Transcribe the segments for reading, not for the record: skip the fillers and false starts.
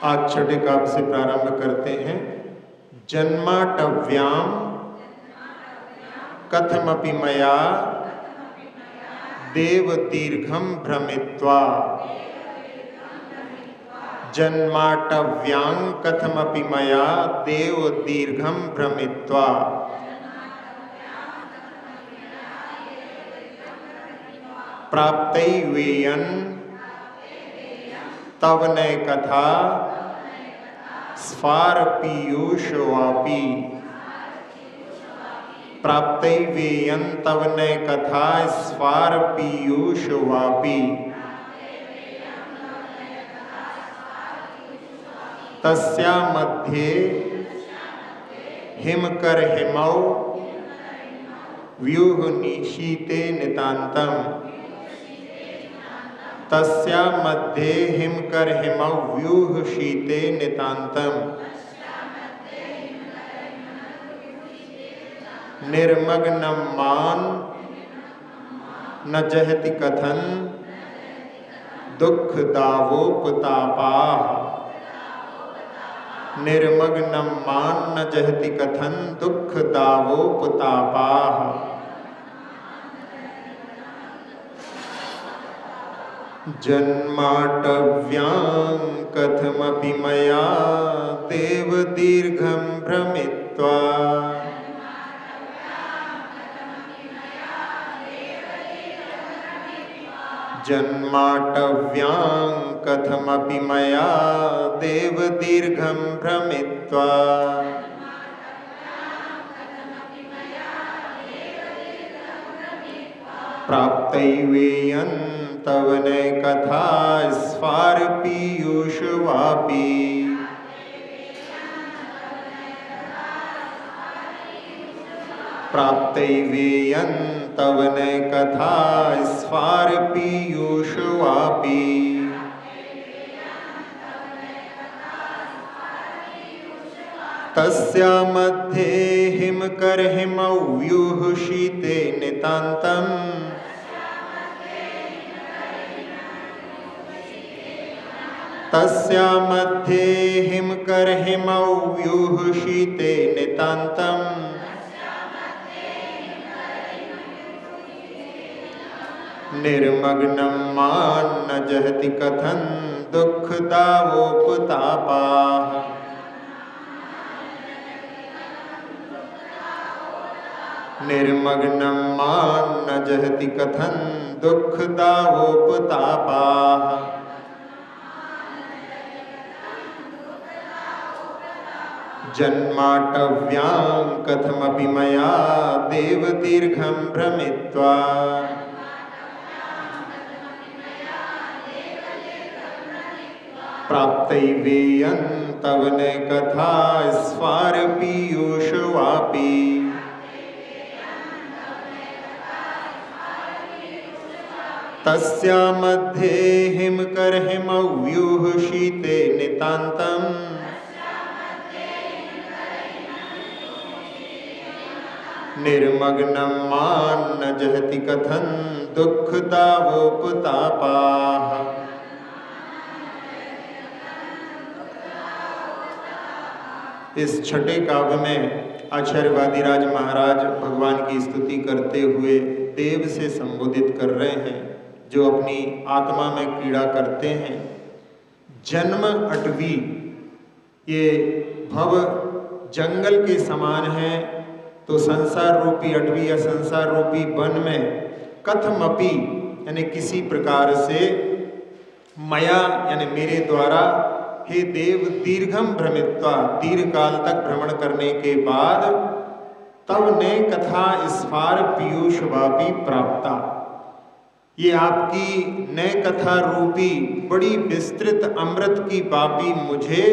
आज छठे काव्य से प्रारंभ करते हैं। जन्माटव्याम कथमपि मया देव दीर्घम भ्रमित्वा। जन्माटव्यां कथमपि मया देव दीर्घम भ्रमित्वा। प्राप्तैवेयं तव न कथा स्फार पीयूषवापी। प्राप्तैवेयं तव न कथा स्फार पीयूषवापी। तस्या मध्ये हिमकर हिमौ व्यूह निशीते नितान्तम। तस्या मध्ये हिमकर हिमौ व्यूह शीते नितान्तम। निर्मग्नं मान न जहति कथन दुख दावोपतापाः। निर्मग्नं मान न जहति कथन दुख दावोपतापाः। जन्माटव्यां कथमपि मया देव दीर्घं भ्रमित्वा। जन्माटव्यां कथमपि मया देव दीर्घं भ्रमित्वा। प्राप्तैवेयं तव न कथा स्फार पीयूषवापी। प्राप्तैवेयं तव न कथा स्फार पीयूषवापी। तस्या मध्ये हिमकर हिमौ व्यूह शीते नितान्तम। तस्या मध्ये हिमकर हिमौ व्यूह शीते नितान्तम। निर्मग्नं मान न जहति कथन दुख दावोपतापाः। निर्मग्नं मान न जहति कथन दुख दावोपतापाः। जन्माटव्यां कथमपि मया देव दीर्घं भ्रमित्वा। प्राप्तैवेयं तव न कथा स्फार पीयूषवापी। तस्या मध्ये हिमकर हिमौ व्यूह शीते नितान्तम। निर्मग्नं मान न जहति कथन दुख दावोपतापाः। इस छठे काव्य में आचार्य वादिराज महाराज भगवान की स्तुति करते हुए देव से संबोधित कर रहे हैं, जो अपनी आत्मा में क्रीड़ा करते हैं। जन्म अटवी, ये भव जंगल के समान है, तो संसार रूपी अटवी या संसार रूपी वन में कथमपि यानी किसी प्रकार से मया यानी मेरे द्वारा हे देव दीर्घम भ्रमित्वा दीर्घ काल तक भ्रमण करने के बाद तब ने कथा स्फार पीयूष वापी प्राप्ता। ये आपकी नए कथा रूपी बड़ी विस्तृत अमृत की वापी मुझे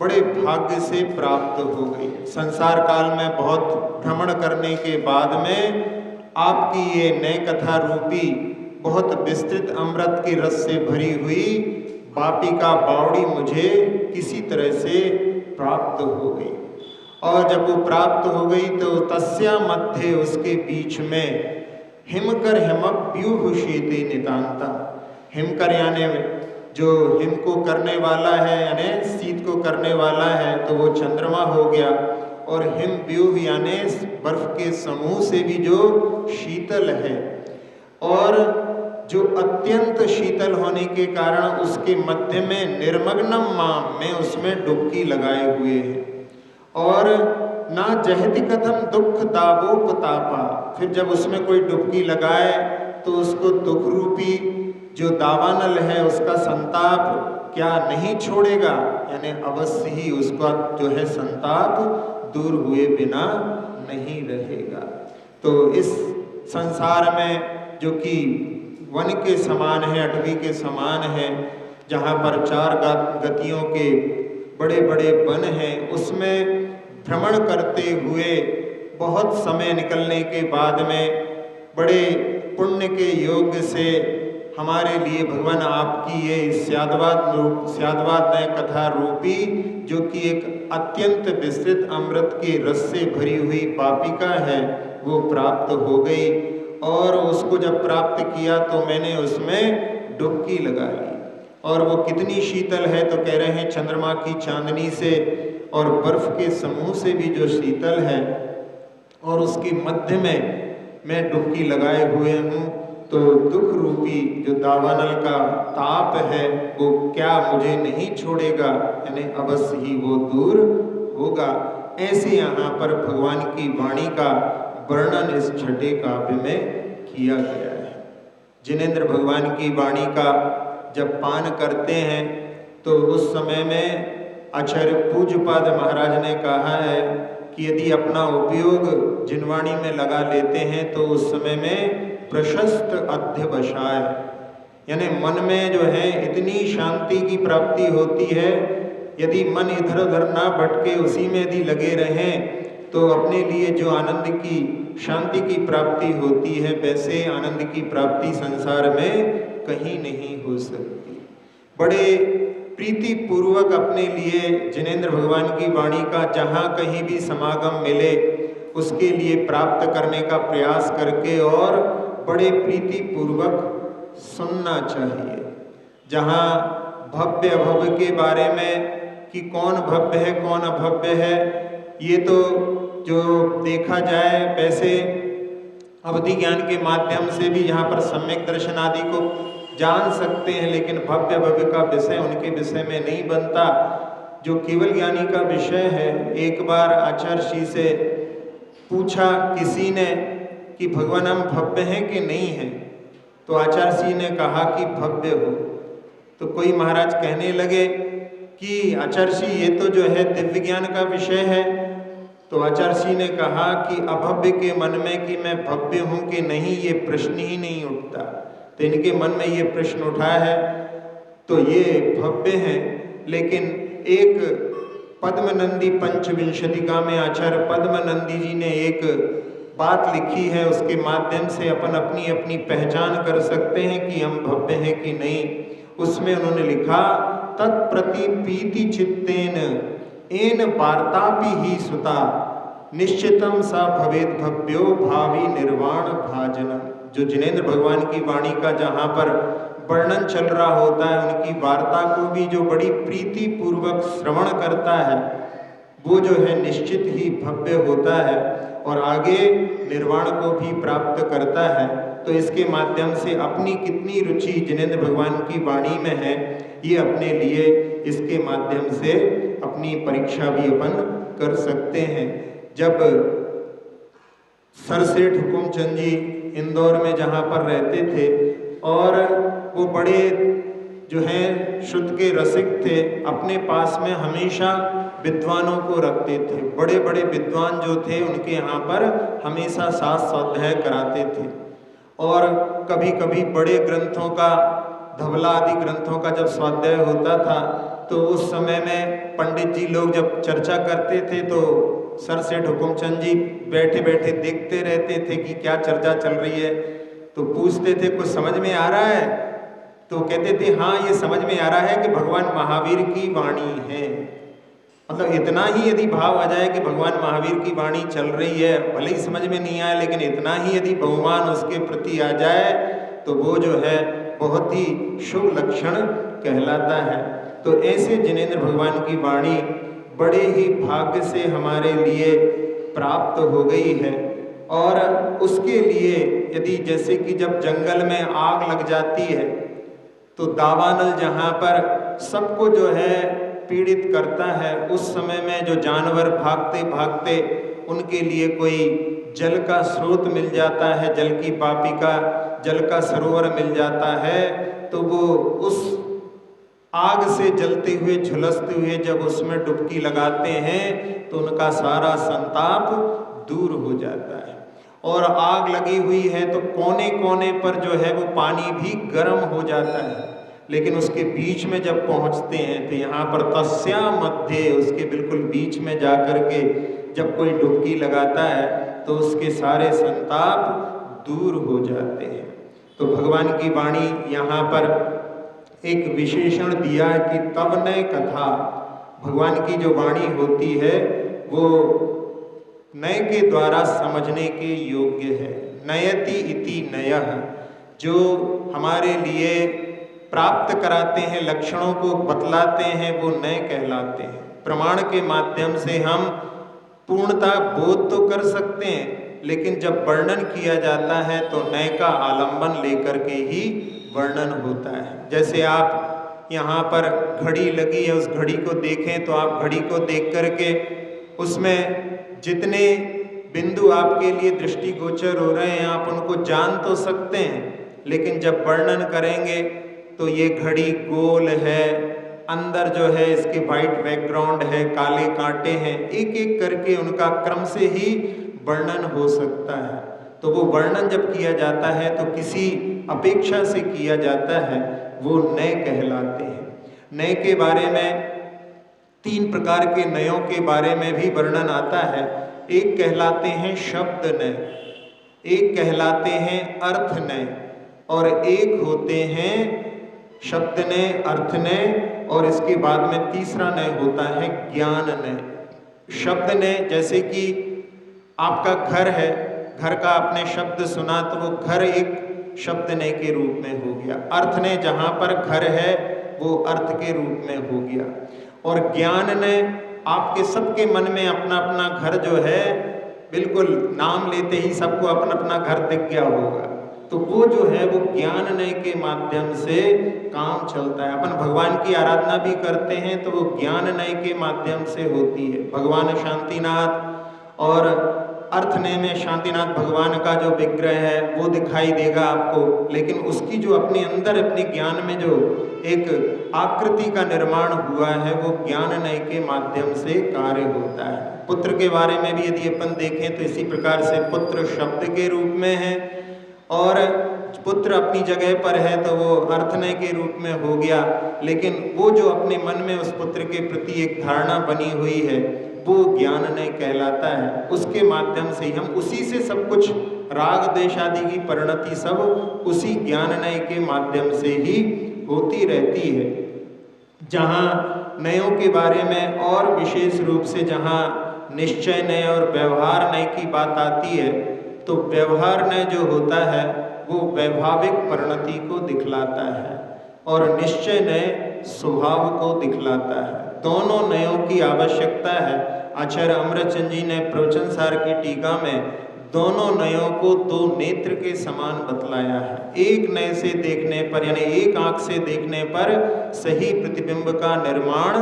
बड़े भाग्य से प्राप्त हो गई। संसार काल में बहुत भ्रमण करने के बाद में आपकी ये नए कथा रूपी बहुत विस्तृत अमृत के रस से भरी हुई वापिका बावड़ी मुझे किसी तरह से प्राप्त हो गई। और जब वो प्राप्त हो गई तो तस्या मध्य उसके बीच में हिमकर हिमप्यूह शीते नितांता। हिमकर यानी जो हिम को करने वाला है यानी शीत को करने वाला है तो वो चंद्रमा हो गया, और हिम व्यूह यानी बर्फ के समूह से भी जो शीतल है, और जो अत्यंत शीतल होने के कारण उसके मध्य में निर्मग्नम माम में उसमें डुबकी लगाए हुए है। और ना जहति कथम दुख दावोपतापा, फिर जब उसमें कोई डुबकी लगाए तो उसको दुख रूपी जो दावानल है उसका संताप क्या नहीं छोड़ेगा, यानी अवश्य ही उसका जो है संताप दूर हुए बिना नहीं रहेगा। तो इस संसार में जो कि वन के समान है, अटवी के समान है, जहाँ पर चार गतियों के बड़े बड़े वन हैं, उसमें भ्रमण करते हुए बहुत समय निकलने के बाद में बड़े पुण्य के योग से हमारे लिए भगवान आपकी ये स्याद्वाद कथा रूपी जो कि एक अत्यंत विस्तृत अमृत के रस से भरी हुई पापिका है वो प्राप्त हो गई। और उसको जब प्राप्त किया तो मैंने उसमें डुबकी लगा ली, और वो कितनी शीतल है तो कह रहे हैं चंद्रमा की चांदनी से और बर्फ के समूह से भी जो शीतल है, और उसके मध्य में मैं डुबकी लगाए हुए हूँ। तो दुख रूपी जो दावानल का ताप है वो क्या मुझे नहीं छोड़ेगा, यानी अवश्य ही वो दूर होगा। ऐसे यहाँ पर भगवान की वाणी का वर्णन इस छठे काव्य में किया गया है। जिनेंद्र भगवान की वाणी का जब पान करते हैं तो उस समय में आचार्य पूज्यपाद महाराज ने कहा है कि यदि अपना उपयोग जिनवाणी में लगा लेते हैं तो उस समय में प्रशस्त अध्यवसाय, यानी मन में जो है इतनी शांति की प्राप्ति होती है, यदि मन इधर उधर ना भटके उसी में यदि लगे रहें तो अपने लिए जो आनंद की शांति की प्राप्ति होती है वैसे आनंद की प्राप्ति संसार में कहीं नहीं हो सकती। बड़े प्रीति पूर्वक अपने लिए जिनेंद्र भगवान की वाणी का जहाँ कहीं भी समागम मिले उसके लिए प्राप्त करने का प्रयास करके और बड़े प्रीति पूर्वक सुनना चाहिए। जहाँ भव्य अभव्य के बारे में कि कौन भव्य है कौन अभव्य है ये तो जो देखा जाए वैसे अवधि ज्ञान के माध्यम से भी यहाँ पर सम्यक दर्शन आदि को जान सकते हैं, लेकिन भव्य भव्य का विषय उनके विषय में नहीं बनता। जो केवल ज्ञानी का विषय है, एक बार आचार्य श्री से पूछा किसी ने कि भगवान हम भव्य हैं कि नहीं हैं, तो आचार्य श्री ने कहा कि भव्य हो। तो कोई महाराज कहने लगे कि आचार्य श्री ये तो जो है दिव्य ज्ञान का विषय है। तो आचार्य श्री ने कहा कि अभव्य के मन में कि मैं भव्य हूँ कि नहीं ये प्रश्न ही नहीं उठता। तो इनके मन में ये प्रश्न उठा है तो ये भव्य हैं। लेकिन एक पद्मनंदी पंचविंशतिका में आचार्य पद्मनंदी जी ने एक बात लिखी है, उसके माध्यम से अपन अपनी अपनी पहचान कर सकते हैं कि हम भव्य हैं कि नहीं। उसमें उन्होंने लिखा तत्प्रति पीति चित्तेन एन वार्तापि ही सुता निश्चितम सा भवेद भव्यो भावी निर्वाण भाजन। जो जिनेंद्र भगवान की वाणी का जहाँ पर वर्णन चल रहा होता है उनकी वार्ता को भी जो बड़ी प्रीति पूर्वक श्रवण करता है वो जो है निश्चित ही भव्य होता है और आगे निर्वाण को भी प्राप्त करता है। तो इसके माध्यम से अपनी कितनी रुचि जिनेंद्र भगवान की वाणी में है ये अपने लिए इसके माध्यम से अपनी परीक्षा भी अपन कर सकते हैं। जब सर सेठ हुकुमचंद जी इंदौर में जहाँ पर रहते थे और वो बड़े जो हैं शुद्ध के रसिक थे, अपने पास में हमेशा विद्वानों को रखते थे। बड़े बड़े विद्वान जो थे उनके यहाँ पर हमेशा साथ स्वाध्याय कराते थे। और कभी कभी बड़े ग्रंथों का धवला आदि ग्रंथों का जब स्वाध्याय होता था तो उस समय में पंडित जी लोग जब चर्चा करते थे तो सर सेठ हुकुमचंद जी बैठे बैठे देखते रहते थे कि क्या चर्चा चल रही है। तो पूछते थे कुछ समझ में आ रहा है? तो कहते थे हाँ ये समझ में आ रहा है कि भगवान महावीर की वाणी है। मतलब इतना ही यदि भाव आ जाए कि भगवान महावीर की वाणी चल रही है, भले ही समझ में नहीं आए लेकिन इतना ही यदि बहुमान उसके प्रति आ जाए तो वो जो है बहुत ही शुभ लक्षण कहलाता है। तो ऐसे जिनेंद्र भगवान की वाणी बड़े ही भाग्य से हमारे लिए प्राप्त हो गई है। और उसके लिए यदि जैसे कि जब जंगल में आग लग जाती है तो दावानल जहाँ पर सबको जो है पीड़ित करता है, उस समय में जो जानवर भागते भागते उनके लिए कोई जल का स्रोत मिल जाता है, जल की पापिका, जल का सरोवर मिल जाता है, तो वो उस आग से जलते हुए झुलसते हुए जब उसमें डुबकी लगाते हैं तो उनका सारा संताप दूर हो जाता है। और आग लगी हुई है तो कोने कोने पर जो है वो पानी भी गर्म हो जाता है, लेकिन उसके बीच में जब पहुंचते हैं तो यहाँ पर तस्या मध्य, उसके बिल्कुल बीच में जाकर के जब कोई डुबकी लगाता है तो उसके सारे संताप दूर हो जाते हैं। तो भगवान की वाणी यहाँ पर एक विशेषण दिया कि तब नय कथा, भगवान की जो वाणी होती है वो नय के द्वारा समझने के योग्य है। नयति इति नयः, जो हमारे लिए प्राप्त कराते हैं, लक्षणों को बतलाते हैं, वो नय कहलाते हैं। प्रमाण के माध्यम से हम पूर्णता बोध तो कर सकते हैं, लेकिन जब वर्णन किया जाता है तो नय का आलंबन लेकर के ही वर्णन होता है। जैसे आप यहाँ पर घड़ी लगी है, उस घड़ी को देखें तो आप घड़ी को देख करके उसमें जितने बिंदु आपके लिए दृष्टिगोचर हो रहे हैं आप उनको जान तो सकते हैं, लेकिन जब वर्णन करेंगे तो ये घड़ी गोल है, अंदर जो है इसके वाइट बैकग्राउंड है, काले कांटे हैं, एक एक करके उनका क्रम से ही वर्णन हो सकता है। तो वो वर्णन जब किया जाता है तो किसी अपेक्षा से किया जाता है, वो नय कहलाते हैं। नय के बारे में 3 प्रकार के नयों के बारे में भी वर्णन आता है। एक कहलाते हैं शब्द नय, एक कहलाते हैं अर्थ नय, और एक होते हैं शब्द नय, अर्थ नय, और इसके बाद में तीसरा नय होता है ज्ञान नय। शब्द नय जैसे कि आपका घर है, घर का आपने शब्द सुना तो वो घर एक शब्द नय के रूप में हो गया। अर्थ नय जहाँ पर घर है वो अर्थ के रूप में हो गया। और ज्ञान नय आपके सबके मन में अपना अपना घर जो है, बिल्कुल नाम लेते ही सबको अपना अपना घर दिख गया होगा, तो वो जो है वो ज्ञान नय के माध्यम से काम चलता है। अपन भगवान की आराधना भी करते हैं तो वो ज्ञान नय के माध्यम से होती है। भगवान शांतिनाथ, और अर्थ नय में शांतिनाथ भगवान का जो विग्रह है वो दिखाई देगा आपको, लेकिन उसकी जो अपने अंदर अपने ज्ञान में जो एक आकृति का निर्माण हुआ है वो ज्ञान नय के माध्यम से कार्य होता है। पुत्र के बारे में भी यदि अपन देखें तो इसी प्रकार से पुत्र शब्द के रूप में है, और पुत्र अपनी जगह पर है तो वो अर्थ नय के रूप में हो गया, लेकिन वो जो अपने मन में उस पुत्र के प्रति एक धारणा बनी हुई है वो ज्ञान नय कहलाता है। उसके माध्यम से ही हम उसी से सब कुछ, राग देश आदि की परिणति सब उसी ज्ञान नय के माध्यम से ही होती रहती है। जहाँ नयों के बारे में और विशेष रूप से जहाँ निश्चय नय और व्यवहार नय की बात आती है, तो व्यवहार नय जो होता है वो वैभाविक परिणति को दिखलाता है, और निश्चय नय स्वभाव को दिखलाता है। दोनों नयों की आवश्यकता है। आचार्य अमृतचंद जी ने प्रवचन सार की टीका में दोनों नयों को 2 नेत्र के समान बतलाया है। एक नय से देखने पर, यानी एक आंख से देखने पर सही प्रतिबिंब का निर्माण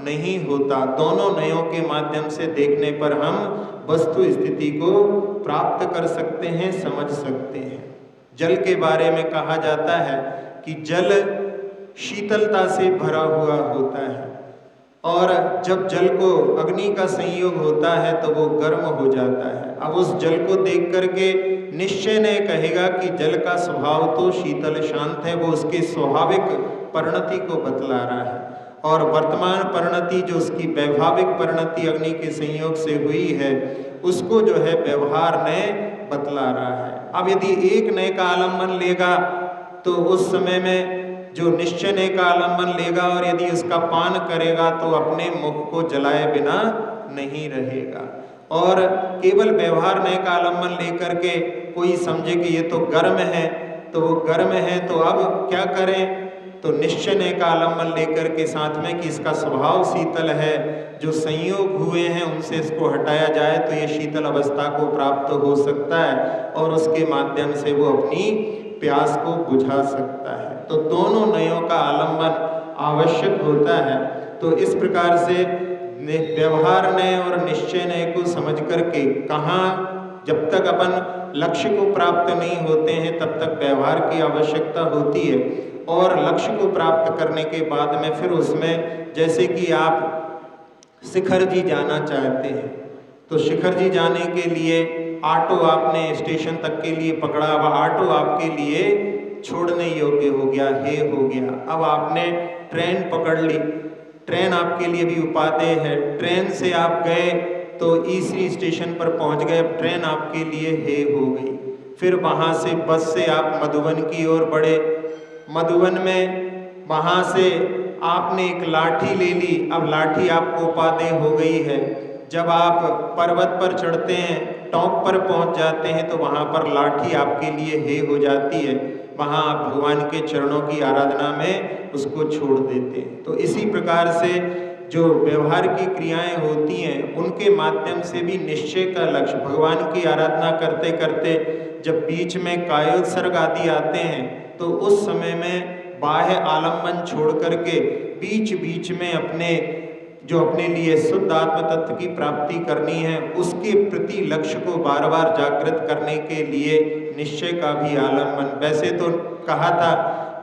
नहीं होता। दोनों नयों के माध्यम से देखने पर हम वस्तु स्थिति को प्राप्त कर सकते हैं, समझ सकते हैं। जल के बारे में कहा जाता है कि जल शीतलता से भरा हुआ होता है, और जब जल को अग्नि का संयोग होता है तो वो गर्म हो जाता है। अब उस जल को देख करके निश्चय नय कहेगा कि जल का स्वभाव तो शीतल शांत है, वो उसके स्वाभाविक परिणति को बतला रहा है। और वर्तमान परिणति जो उसकी वैभाविक परिणति अग्नि के संयोग से हुई है उसको जो है व्यवहार नय बतला रहा है। अब यदि एक नय का आलम्बन लेगा तो उस समय में जो निश्चय नय का आलम्बन लेगा और यदि उसका पान करेगा तो अपने मुख को जलाए बिना नहीं रहेगा। और केवल व्यवहार नय का आलम्बन लेकर के कोई समझे कि ये तो गर्म है, तो वो गर्म है तो अब क्या करें, तो निश्चय का आलम्बन लेकर के साथ में कि इसका स्वभाव शीतल है, जो संयोग हुए हैं उनसे इसको हटाया जाए तो ये शीतल अवस्था को प्राप्त हो सकता है और उसके माध्यम से वो अपनी प्यास को बुझा सकता है। तो दोनों नयों का आलम्बन आवश्यक होता है। तो इस प्रकार से व्यवहार नय और निश्चय नय को समझ करके कहाँ, जब तक अपन लक्ष्य को प्राप्त नहीं होते हैं तब तक व्यवहार की आवश्यकता होती है, और लक्ष्य को प्राप्त करने के बाद में फिर उसमें, जैसे कि आप शिखर जी जाना चाहते हैं तो शिखर जी जाने के लिए ऑटो आपने स्टेशन तक के लिए पकड़ा, वह ऑटो आपके लिए छोड़ने योग्य हो गया, हे हो गया। अब आपने ट्रेन पकड़ ली, ट्रेन आपके लिए भी उपादेय है, ट्रेन से आप गए तो इसी स्टेशन पर पहुंच गए, अब ट्रेन आपके लिए हे हो गई। फिर वहाँ से बस से आप मधुबन की ओर बढ़े, मधुबन में वहाँ से आपने एक लाठी ले ली, अब लाठी आपको उपादेय हो गई है। जब आप पर्वत पर चढ़ते हैं, टॉप पर पहुँच जाते हैं तो वहाँ पर लाठी आपके लिए हे हो जाती है, वहाँ आप भगवान के चरणों की आराधना में उसको छोड़ देते हैं। तो इसी प्रकार से जो व्यवहार की क्रियाएं होती हैं उनके माध्यम से भी निश्चय का लक्ष्य, भगवान की आराधना करते करते जब बीच में कायोत्सर्ग आदि आते हैं तो उस समय में बाह्य आलम्बन छोड़ करके बीच बीच में अपने जो अपने लिए शुद्ध आत्म तत्व की प्राप्ति करनी है उसके प्रति लक्ष्य को बार बार जागृत करने के लिए निश्चय का भी आलम्बन। वैसे तो कहा था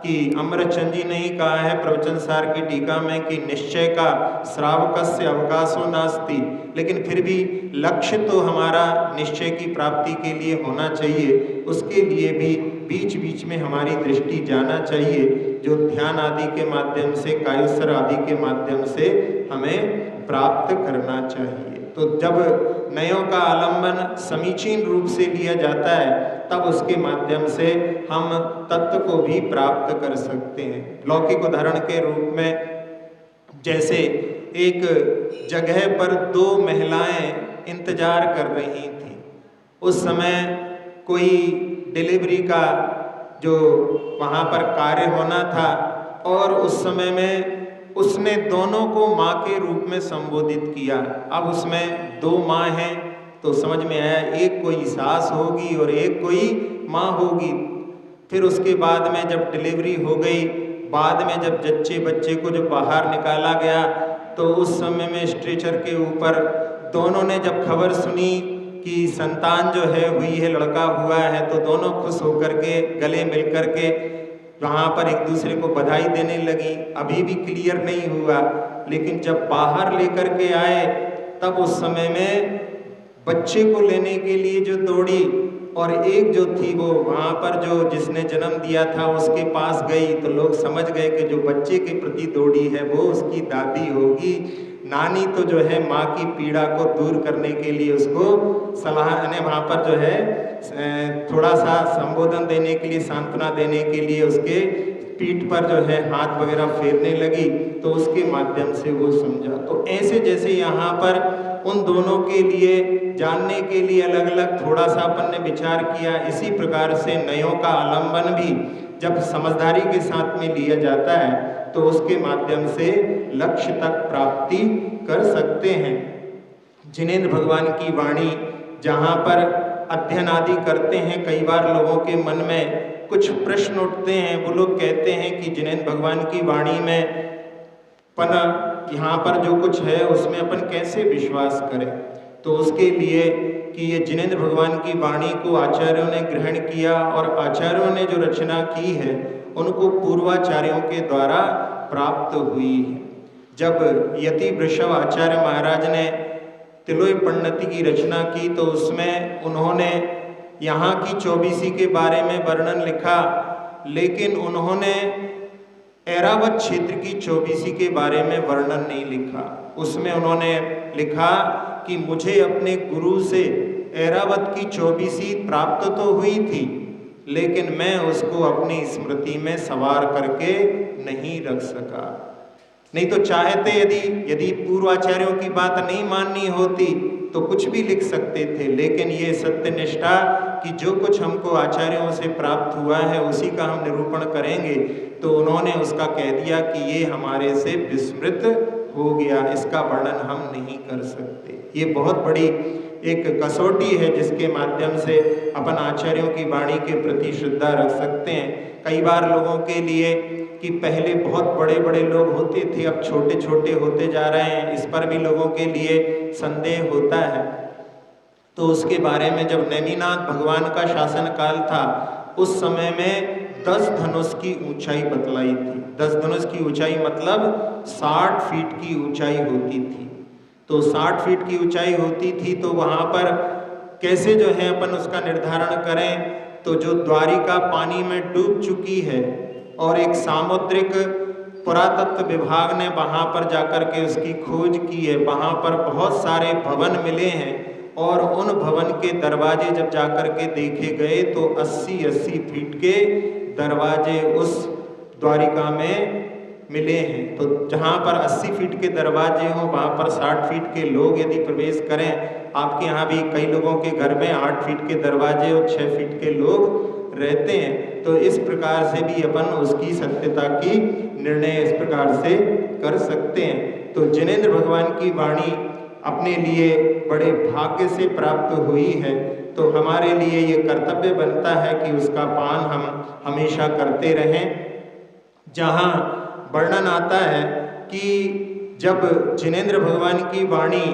कि अमरचंद जी ने ही कहा है प्रवचन सार की टीका में कि निश्चय का श्रावकस्य अवकाशो नास्ति, लेकिन फिर भी लक्ष्य तो हमारा निश्चय की प्राप्ति के लिए होना चाहिए, उसके लिए भी बीच बीच में हमारी दृष्टि जाना चाहिए, जो ध्यान आदि के माध्यम से, कायोत्सर्ग आदि के माध्यम से हमें प्राप्त करना चाहिए। तो जब नयों का आलम्बन समीचीन रूप से लिया जाता है तब उसके माध्यम से हम तत्व को भी प्राप्त कर सकते हैं। लौकिक उदाहरण के रूप में, जैसे एक जगह पर दो महिलाएं इंतजार कर रही थी, उस समय कोई डिलीवरी का जो वहाँ पर कार्य होना था और उस समय में उसने दोनों को माँ के रूप में संबोधित किया। अब उसमें दो माँ हैं तो समझ में आया एक कोई सास होगी और एक कोई माँ होगी। फिर उसके बाद में जब डिलीवरी हो गई, बाद में जब जच्चे बच्चे को जब बाहर निकाला गया तो उस समय में स्ट्रेचर के ऊपर दोनों ने जब खबर सुनी कि संतान जो है हुई है, लड़का हुआ है, तो दोनों खुश होकर के गले मिल कर के वहाँ पर एक दूसरे को बधाई देने लगी। अभी भी क्लियर नहीं हुआ, लेकिन जब बाहर लेकर के आए तब उस समय में बच्चे को लेने के लिए जो दौड़ी और एक जो थी वो वहाँ पर जो जिसने जन्म दिया था उसके पास गई तो लोग समझ गए कि जो बच्चे के प्रति दौड़ी है वो उसकी दादी होगी। नानी तो जो है माँ की पीड़ा को दूर करने के लिए उसको सलाह ने वहाँ पर जो है थोड़ा सा संबोधन देने के लिए, सांत्वना देने के लिए उसके पीठ पर जो है हाथ वगैरह फेरने लगी, तो उसके माध्यम से वो समझा। तो ऐसे जैसे यहाँ पर उन दोनों के लिए जानने के लिए अलग अलग थोड़ा सा अपन ने विचार किया, इसी प्रकार से नयों का आलम्बन भी जब समझदारी के साथ में लिया जाता है तो उसके माध्यम से लक्ष्य तक प्राप्ति कर सकते हैं। जिनेंद्र भगवान की वाणी जहाँ पर अध्ययन आदि करते हैं, कई बार लोगों के मन में कुछ प्रश्न उठते हैं। वो लोग कहते हैं कि जिनेंद्र भगवान की वाणी में यहाँ पर जो कुछ है उसमें अपन कैसे विश्वास करें। तो उसके लिए कि ये जिनेंद्र भगवान की वाणी को आचार्यों ने ग्रहण किया और आचार्यों ने जो रचना की है उनको पूर्वाचार्यों के द्वारा प्राप्त हुई है। जब यति वृषभ आचार्य महाराज ने तिलोई पंडिती की रचना की तो उसमें उन्होंने यहाँ की चौबीसी के बारे में वर्णन लिखा, लेकिन उन्होंने ऐरावत क्षेत्र की चौबीसी के बारे में वर्णन नहीं लिखा। उसमें उन्होंने लिखा कि मुझे अपने गुरु से ऐरावत की चौबीसी प्राप्त तो हुई थी, लेकिन मैं उसको अपनी स्मृति में सवार करके नहीं रख सका। नहीं तो चाहते यदि पूर्वाचार्यों की बात नहीं माननी होती तो कुछ भी लिख सकते थे, लेकिन ये सत्यनिष्ठा कि जो कुछ हमको आचार्यों से प्राप्त हुआ है उसी का हम निरूपण करेंगे, तो उन्होंने उसका कह दिया कि ये हमारे से विस्मृत हो गया, इसका वर्णन हम नहीं कर सकते। ये बहुत बड़ी एक कसौटी है जिसके माध्यम से अपन आचार्यों की वाणी के प्रति श्रद्धा रख सकते हैं। कई बार लोगों के लिए कि पहले बहुत बड़े बड़े लोग होते थे, अब छोटे छोटे होते जा रहे हैं, इस पर भी लोगों के लिए संदेह होता है। तो उसके बारे में जब नेमिनाथ भगवान का शासन काल था, उस समय में 10 धनुष की ऊंचाई बतलाई थी। 10 धनुष की ऊंचाई मतलब 60 फीट की ऊंचाई होती थी। तो 60 फीट की ऊंचाई होती थी, तो वहाँ पर कैसे जो है अपन उसका निर्धारण करें, तो जो द्वारिका पानी में डूब चुकी है और एक सामुद्रिक पुरातत्व विभाग ने वहाँ पर जाकर के उसकी खोज की है, वहाँ पर बहुत सारे भवन मिले हैं और उन भवन के दरवाजे जब जाकर के देखे गए तो 80-80 फीट के दरवाजे उस द्वारिका में मिले हैं। तो जहाँ पर 80 फीट के दरवाजे हों वहाँ पर 60 फीट के लोग यदि प्रवेश करें, आपके यहाँ भी कई लोगों के घर में 8 फीट के दरवाजे और 6 फीट के लोग रहते हैं, तो इस प्रकार से भी अपन उसकी सत्यता की निर्णय इस प्रकार से कर सकते हैं। तो जिनेंद्र भगवान की वाणी अपने लिए बड़े भाग्य से प्राप्त हुई है, तो हमारे लिए ये कर्तव्य बनता है कि उसका पान हम हमेशा करते रहें। जहाँ वर्णन आता है कि जब जिनेंद्र भगवान की वाणी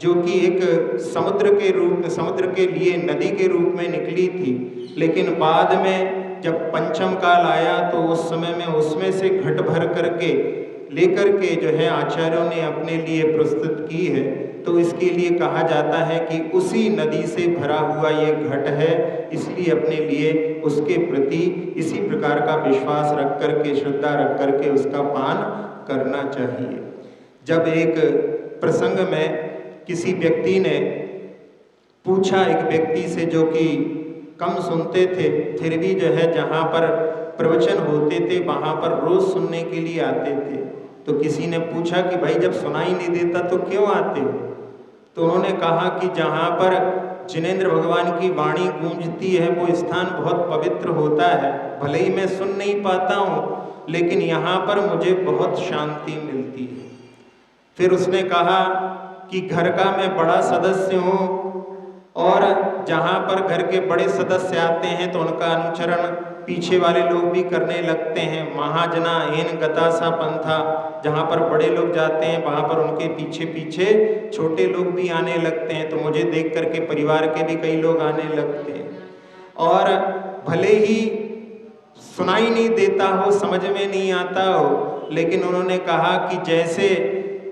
जो कि एक समुद्र के लिए नदी के रूप में निकली थी, लेकिन बाद में जब पंचम काल आया तो उस समय में उसमें से घट भर करके लेकर के जो है आचार्यों ने अपने लिए प्रस्तुत की है। तो इसके लिए कहा जाता है कि उसी नदी से भरा हुआ ये घट है, इसलिए अपने लिए उसके प्रति इसी प्रकार का विश्वास रख करके, श्रद्धा रख करके उसका पान करना चाहिए। जब एक प्रसंग में किसी व्यक्ति ने पूछा एक व्यक्ति से जो कि कम सुनते थे, फिर भी जो है जहाँ पर प्रवचन होते थे वहाँ पर रोज सुनने के लिए आते थे, तो किसी ने पूछा कि भाई जब सुनाई नहीं देता तो क्यों आते हो? तो उन्होंने कहा कि जहाँ पर जिनेंद्र भगवान की वाणी गूंजती है वो स्थान बहुत पवित्र होता है, भले ही मैं सुन नहीं पाता हूँ लेकिन यहाँ पर मुझे बहुत शांति मिलती है। फिर उसने कहा कि घर का मैं बड़ा सदस्य हूँ और जहाँ पर घर के बड़े सदस्य आते हैं तो उनका अनुचरण पीछे वाले लोग भी करने लगते हैं। महाजना एन गता सा पंथा, जहाँ पर बड़े लोग जाते हैं वहाँ पर उनके पीछे पीछे छोटे लोग भी आने लगते हैं। तो मुझे देख करके परिवार के भी कई लोग आने लगते हैं, और भले ही सुनाई नहीं देता हो, समझ में नहीं आता हो, लेकिन उन्होंने कहा कि जैसे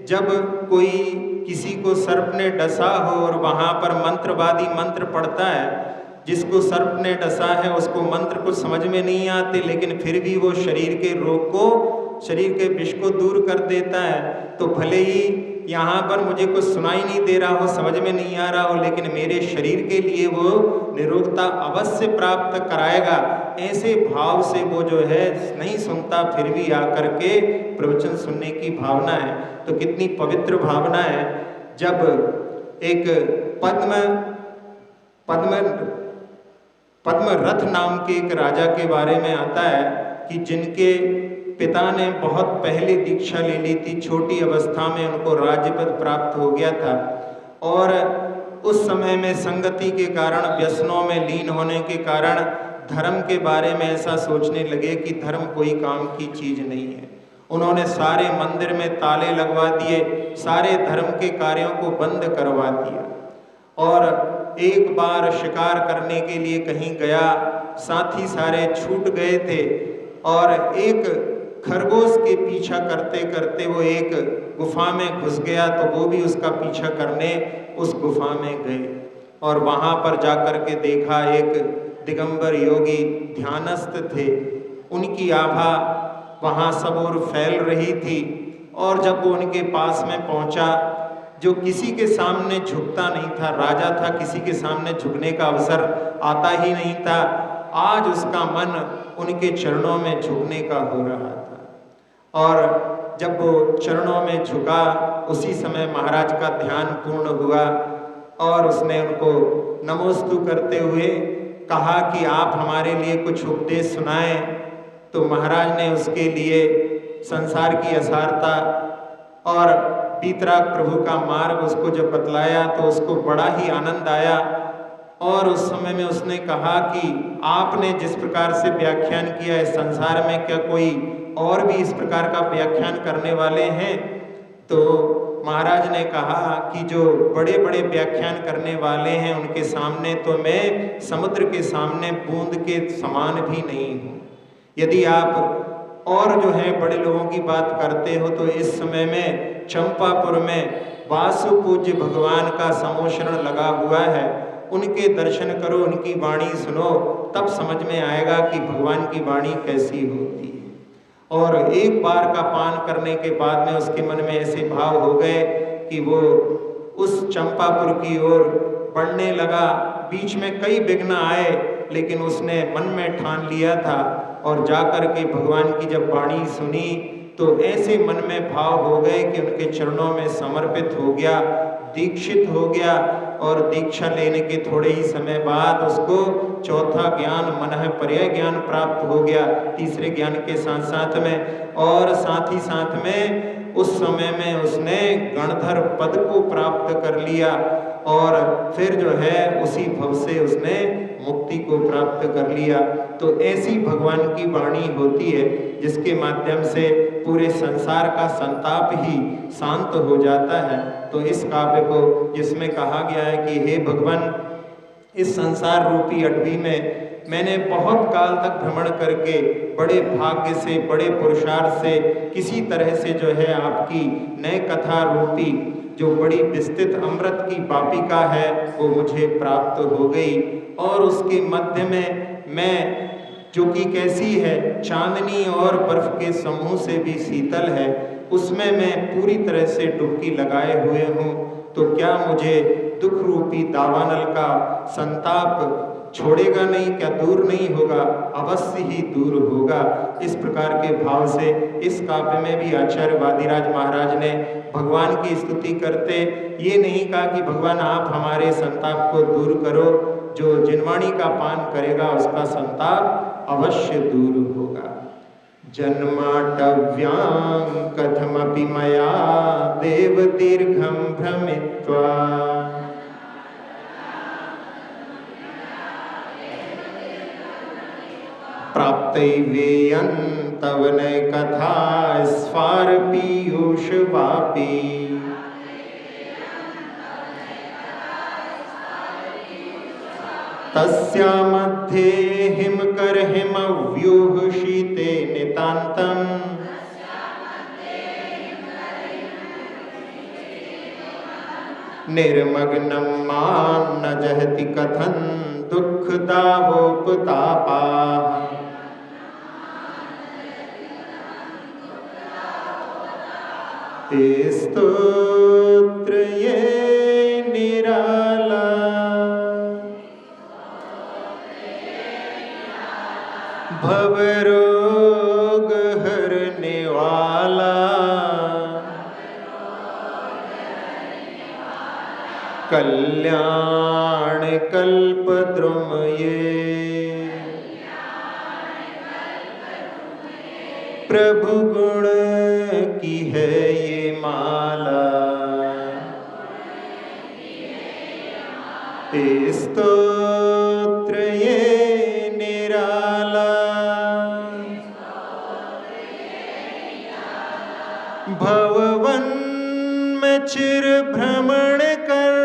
जब कोई किसी को सर्प ने डसा हो और वहाँ पर मंत्रवादी मंत्र पढ़ता है, जिसको सर्प ने डसा है उसको मंत्र कुछ समझ में नहीं आते, लेकिन फिर भी वो शरीर के रोग को, शरीर के विष को दूर कर देता है। तो भले ही यहाँ पर मुझे कुछ सुनाई नहीं दे रहा हो, समझ में नहीं आ रहा हो, लेकिन मेरे शरीर के लिए वो निरोगता अवश्य प्राप्त कराएगा। ऐसे भाव से वो जो है नहीं सुनता, फिर भी आकर के प्रवचन सुनने की भावना है। तो कितनी पवित्र भावना है। जब एक पद्मरथ नाम के एक राजा के बारे में आता है कि जिनके पिता ने बहुत पहले दीक्षा ले ली थी, छोटी अवस्था में उनको राज्य पद प्राप्त हो गया था, और उस समय में संगति के कारण, व्यसनों में लीन होने के कारण धर्म के बारे में ऐसा सोचने लगे कि धर्म कोई काम की चीज नहीं है। उन्होंने सारे मंदिर में ताले लगवा दिए, सारे धर्म के कार्यों को बंद करवा दिया, और एक बार शिकार करने के लिए कहीं गया, साथी सारे छूट गए थे, और एक खरगोश के पीछा करते करते वो एक गुफा में घुस गया, तो वो भी उसका पीछा करने उस गुफा में गए, और वहाँ पर जाकर के देखा एक दिगंबर योगी ध्यानस्थ थे, उनकी आभा वहाँ सब ओर फैल रही थी। और जब वो उनके पास में पहुँचा, जो किसी के सामने झुकता नहीं था, राजा था, किसी के सामने झुकने का अवसर आता ही नहीं था, आज उसका मन उनके चरणों में झुकने का हो रहा था। और जब वो चरणों में झुका, उसी समय महाराज का ध्यान पूर्ण हुआ, और उसने उनको नमोस्तु करते हुए कहा कि आप हमारे लिए कुछ उपदेश सुनाएं। तो महाराज ने उसके लिए संसार की असारता और पीतराग प्रभु का मार्ग उसको जब बतलाया तो उसको बड़ा ही आनंद आया। और उस समय में उसने कहा कि आपने जिस प्रकार से व्याख्यान किया है, संसार में क्या कोई और भी इस प्रकार का व्याख्यान करने वाले हैं? तो महाराज ने कहा कि जो बड़े बड़े व्याख्यान करने वाले हैं उनके सामने तो मैं समुद्र के सामने बूंद के समान भी नहीं हूँ। यदि आप और जो है बड़े लोगों की बात करते हो तो इस समय में चंपापुर में वासु पूज्य भगवान का समोशरण लगा हुआ है, उनके दर्शन करो, उनकी वाणी सुनो, तब समझ में आएगा कि भगवान की वाणी कैसी होती है। और एक बार का पान करने के बाद में उसके मन में ऐसे भाव हो गए कि वो उस चंपापुर की ओर बढ़ने लगा। बीच में कई विघ्न आए, लेकिन उसने मन में ठान लिया था और जाकर के भगवान की जब वाणी सुनी तो ऐसे मन में भाव हो गए कि उनके चरणों में समर्पित हो गया, दीक्षित हो गया। और दीक्षा लेने के थोड़े ही समय बाद उसको चौथा ज्ञान मनः पर्याय ज्ञान प्राप्त हो गया, तीसरे ज्ञान के साथ साथ में। और साथ ही साथ में उस समय में उसने गणधर पद को प्राप्त कर लिया और फिर जो है उसी भव से उसने मुक्ति को प्राप्त कर लिया। तो ऐसी भगवान की वाणी होती है जिसके माध्यम से पूरे संसार का संताप ही शांत हो जाता है। तो इस काव्य को जिसमें कहा गया है कि हे भगवान, इस संसार रूपी अटवी में मैंने बहुत काल तक भ्रमण करके बड़े भाग्य से, बड़े पुरुषार्थ से किसी तरह से जो है आपकी नए कथा रूपी जो बड़ी विस्तृत अमृत की वापिका है वो मुझे प्राप्त हो गई। और उसके मध्य में मैं, जो कि कैसी है, चांदनी और बर्फ के समूह से भी शीतल है, उसमें मैं पूरी तरह से डुबकी लगाए हुए हूँ। तो क्या मुझे दुख रूपी दावानल का संताप छोड़ेगा नहीं? क्या दूर नहीं होगा? अवश्य ही दूर होगा। इस प्रकार के भाव से इस काव्य में भी आचार्य वादिराज महाराज ने भगवान की स्तुति करते ये नहीं कहा कि भगवान आप हमारे संताप को दूर करो, जो जिनवाणी का पान करेगा उसका संताप अवश्य दूर होगा। जन्माटव्यां कथमपि मया देव दीर्घं भ्रमित्वा प्राप्तैवेयं तव न कथा स्फार पीयूष वापी। तस्या मध्ये हिमकर हिमव्यूह शीते नितान्तम् निर्मग्नं मां न जहति कथन दुःखदावोपतापाः। ते स्तोत्र ये निराला भवरोग हरने वाला कल्याण कल्पद्रुम ये। प्रभु गुण की है ये माला, ते स्तोत्र ये निराला भववन में चिर भ्रमण कर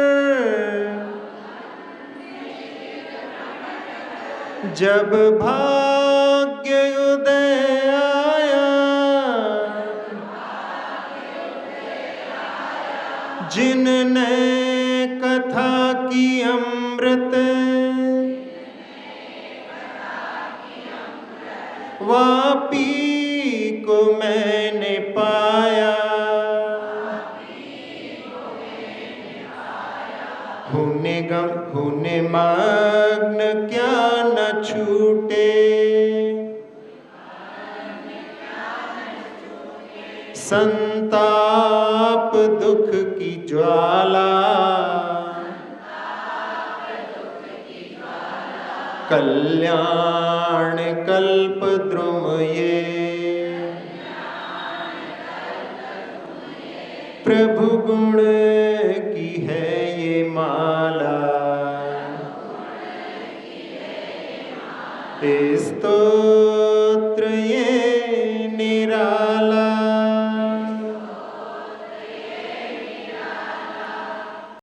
जब भाग्य उदय आया, जिनने कथा की अमृत वापी को मैंने पाया। होने मग्न क्या न छूटे, संताप दुख की ज्वाला कल्याण कल्पद्रुम ये, प्रभु गुण की है ये माला, स्तोत्र ये